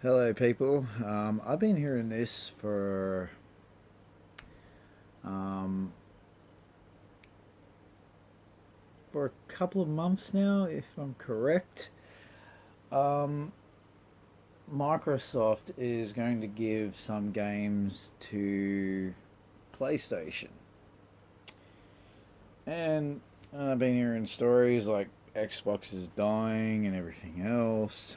Hello, people. I've been hearing this um, for a couple of months now, if I'm correct. Um, Microsoft is going to give some games to PlayStation, and I've been hearing stories like Xbox is dying and everything else.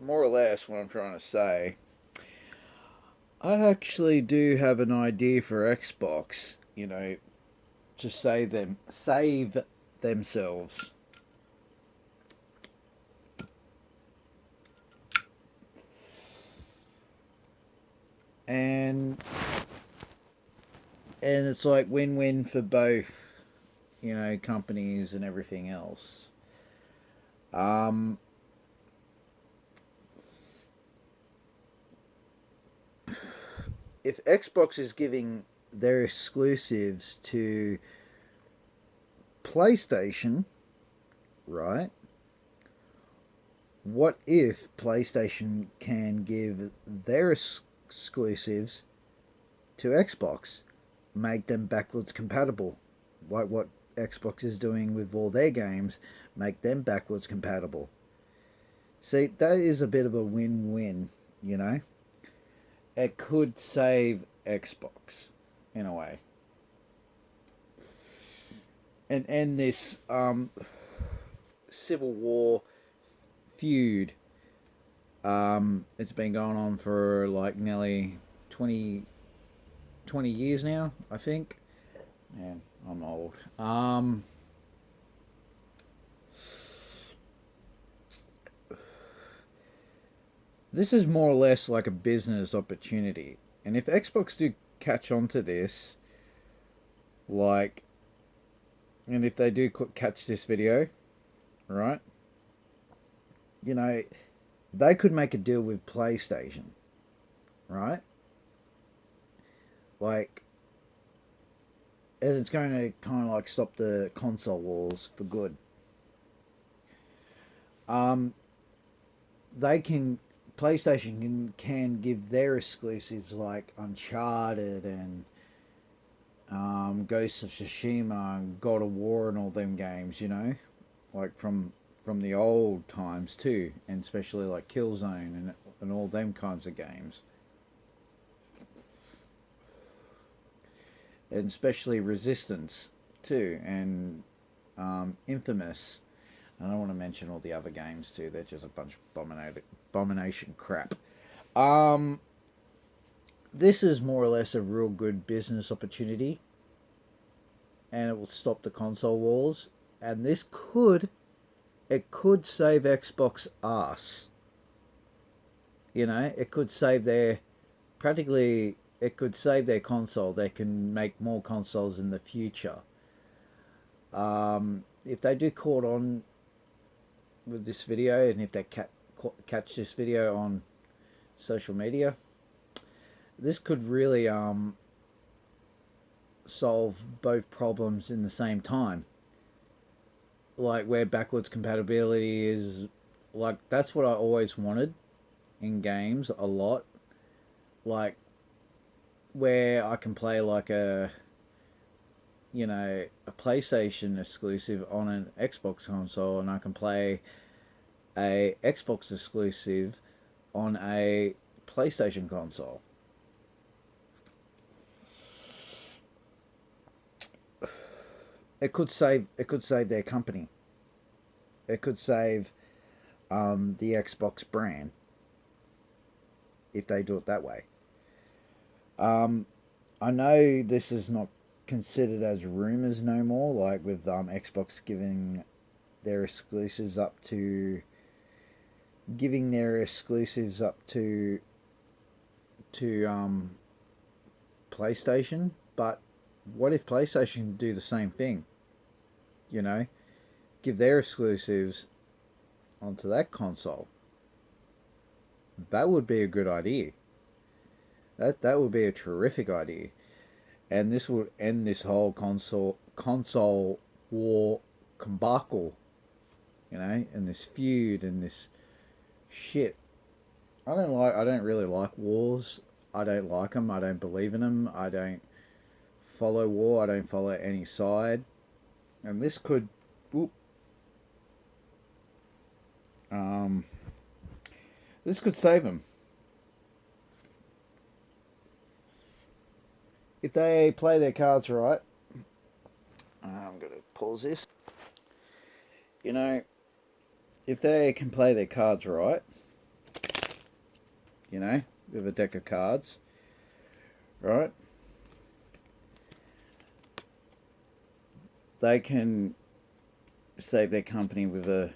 More or less, what I'm trying to say, I actually do have an idea for Xbox. To save themselves. And it's like win-win for both, companies and everything else. Um, if Xbox is giving their exclusives to PlayStation, right? What if PlayStation can give their exclusives to Xbox, make them backwards compatible, like what Xbox is doing with all their games, make them backwards compatible. See, that is a bit of a win-win, you know. It could save Xbox in a way and end this civil war feud. It's been going on for like nearly 20, 20 years now, I think. Man, I'm old. This is more or less like a business opportunity. And if Xbox do catch on to this, like, and if they do catch this video, right, you know, they could make a deal with PlayStation, right? Like, and it's going to kind of like stop the console wars for good. Um, they can PlayStation can give their exclusives like Uncharted and Ghost of Tsushima and God of War and all them games, like from the old times too, and especially like Killzone and all them kinds of games, and especially Resistance too, and Infamous. I don't want to mention all the other games too. They're just a bunch of abomination crap. Um, this is more or less a real good business opportunity, and it will stop the console wars. And it could save Xbox ass. It could save their practically. It could save their console. They can make more consoles in the future. If they do caught on with this video, and if they catch this video on social media, this could really solve both problems in the same time. Like where backwards compatibility is, like that's what I always wanted in games a lot. Like where I can play like a PlayStation exclusive on an Xbox console, and I can play a Xbox exclusive on a PlayStation console. It could save their company. It could save the Xbox brand if they do it that way. Um, I know this is not considered as rumors no more, like with Xbox their exclusives up to giving their exclusives up to PlayStation. But what if PlayStation do the same thing? You know, give their exclusives onto that console. That would be a good idea. That would be a terrific idea, and this would end this whole console war debacle, and this feud and this shit. I don't really like wars. I don't like them. I don't believe in them. I don't follow war. I don't follow any side. And this could, whoop, um, this could save them if they play their cards right. I'm gonna pause this. You know, if they can play their cards right, with a deck of cards, right? They can save their company with a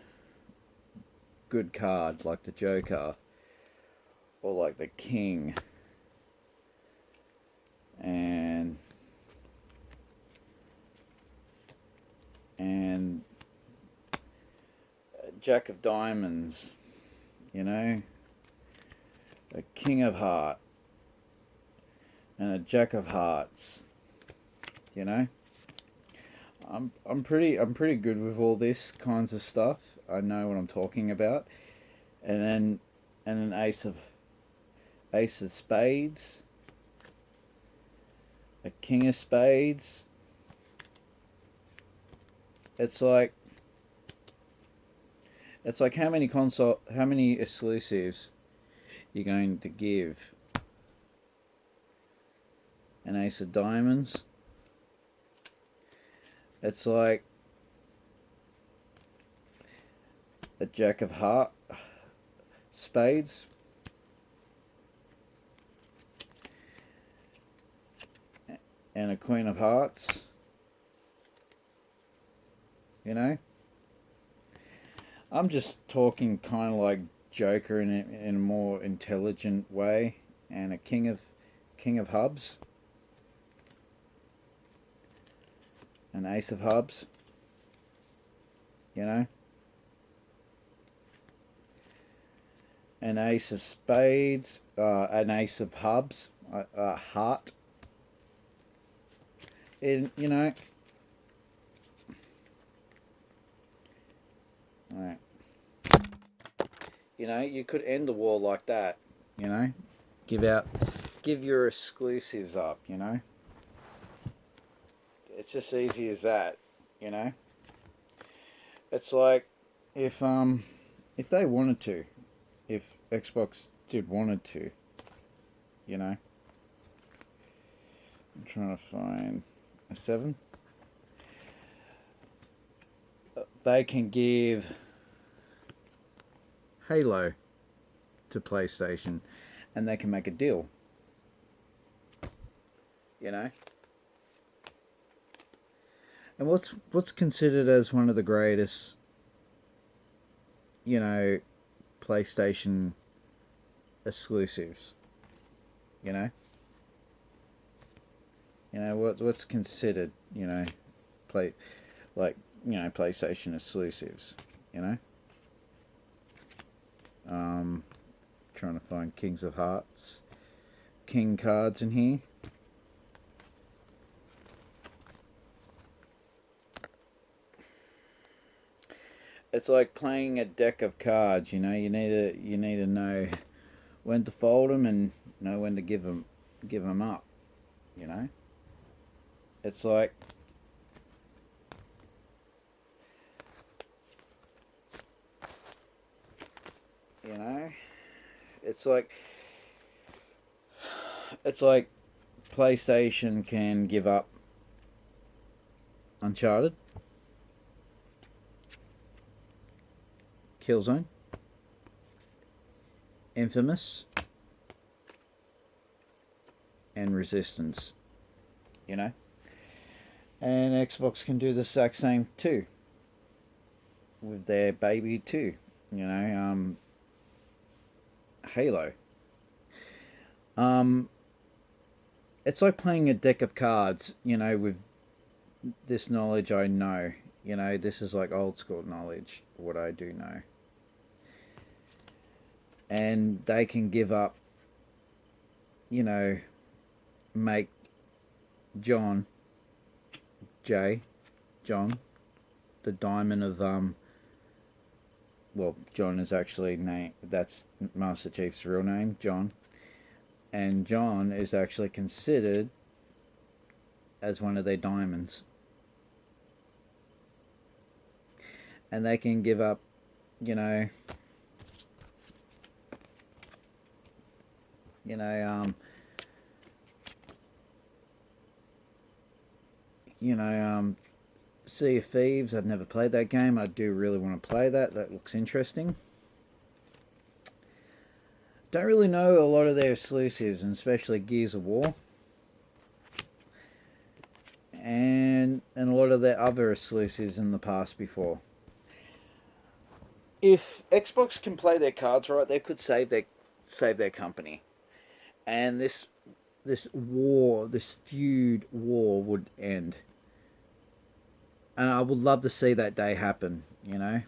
good card like the Joker or like the King and Jack of Diamonds, a King of Heart and a Jack of Hearts, you know. I'm pretty good with all this kinds of stuff. I know what I'm talking about. And an ace of spades, a king of spades. It's like how many exclusives you're going to give an ace of diamonds. It's like a jack of spades, and a queen of hearts. I'm just talking kind of like Joker in a more intelligent way, and a king of hubs, an ace of hubs, an ace of spades, an ace of hubs, a heart, and right. You could end the war like that. Give out, give your exclusives up. It's just easy as that. It's like if they wanted to, if Xbox did wanted to, I'm trying to find a 7. They can give Halo to PlayStation, and they can make a deal. And what's considered as one of the greatest, PlayStation exclusives? What's considered, play like PlayStation exclusives. Trying to find Kings of Hearts, King cards in here. It's like playing a deck of cards. You need to know when to fold them and know when to give them up. It's like it's like PlayStation can give up Uncharted, Killzone, Infamous, and Resistance. And Xbox can do the exact same too with their baby too. Halo. It's like playing a deck of cards, with this knowledge I know. This is like old school knowledge, what I do know. And they can give up, you know, make John, John, the diamond of well, John is actually name. That's Master Chief's real name, John, and John is actually considered as one of their diamonds, and they can give up, you know, you know, um, you know, Sea of Thieves. I've never played that game. I do really want to play that. That looks interesting. Don't really know a lot of their exclusives, and especially Gears of War, and a lot of their other exclusives in the past before. If Xbox can play their cards right, they could save their company, and this war, this feud war would end. And I would love to see that day happen, you know,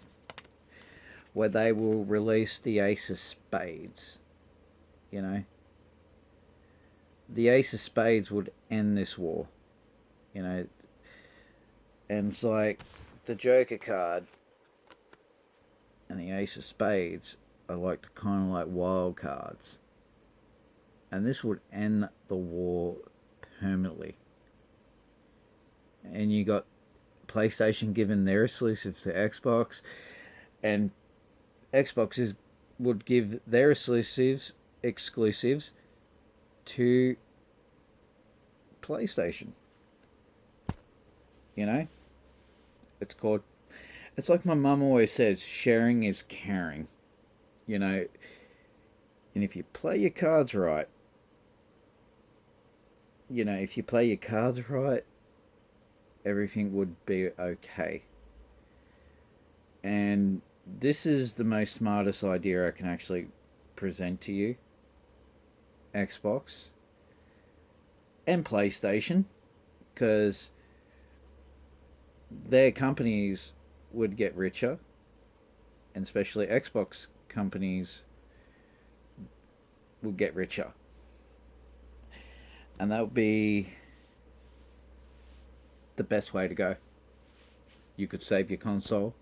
where they will release the Ace of Spades, you know. The Ace of Spades would end this war, you know. And it's like the Joker card and the Ace of Spades are like kind of like wild cards. And this would end the war permanently. And you got PlayStation giving their exclusives to Xbox, and Xbox would give their exclusives to PlayStation. You know, it's like my mum always says, sharing is caring. You know, and if you play your cards right, everything would be okay. And this is the most smartest idea I can actually present to you, Xbox and PlayStation, because their companies would get richer, and especially Xbox companies would get richer. And that would be the best way to go. You could save your console.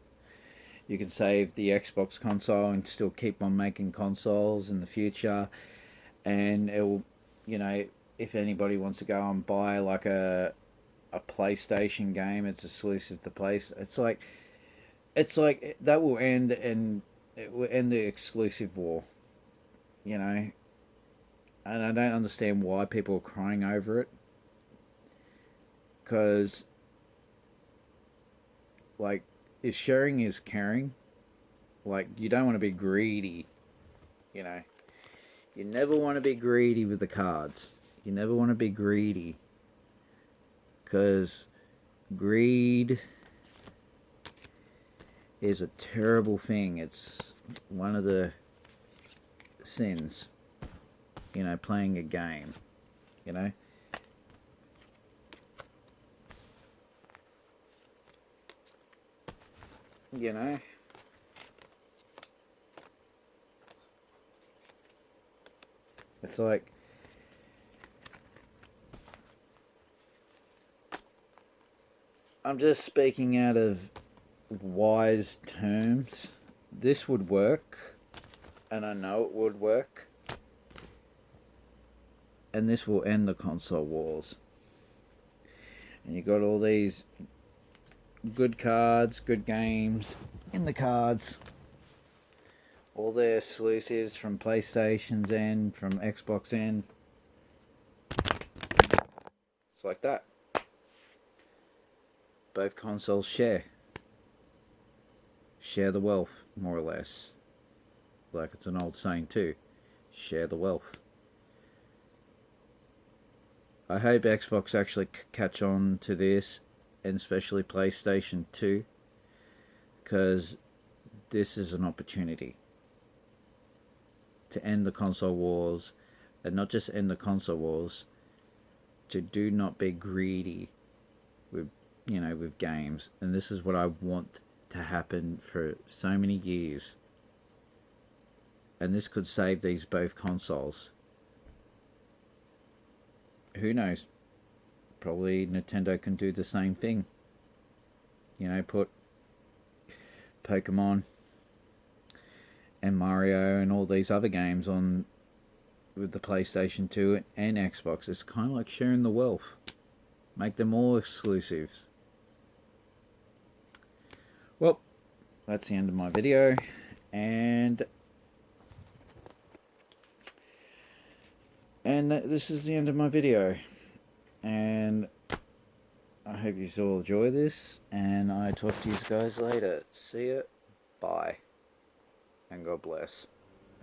You could save the Xbox console and still keep on making consoles in the future. And it will, you know, if anybody wants to go and buy like a PlayStation game, it's exclusive to PlayStation. It's like that will end, and it will end the exclusive war. You know, and I don't understand why people are crying over it. Because, like, if sharing is caring, like, you don't want to be greedy, you know. You never want to be greedy with the cards. You never want to be greedy. Because greed is a terrible thing. It's one of the sins, you know, playing a game, you know. You know, it's like I'm just speaking out of wise terms. This would work, and I know it would work, and this will end the console wars. And you got all these good cards, good games in the cards. All their exclusives from PlayStation's end, from Xbox end. It's like that. Both consoles share the wealth, more or less. Like it's an old saying too. Share the wealth. I hope Xbox actually catch on to this, and especially PlayStation 2, because this is an opportunity to end the console wars, and not just end the console wars, to do not be greedy with, you know, with games. And this is what I want to happen for so many years, and this could save these both consoles. who knows? Probably Nintendo can do the same thing. You know, put Pokemon and Mario and all these other games on with the PlayStation 2 and Xbox. It's kind of like sharing the wealth. Make them all exclusives. Well, that's the end of my video, and this is the end of my video, and I hope you all enjoy this, and I talk to you guys later. See ya, bye, and God bless.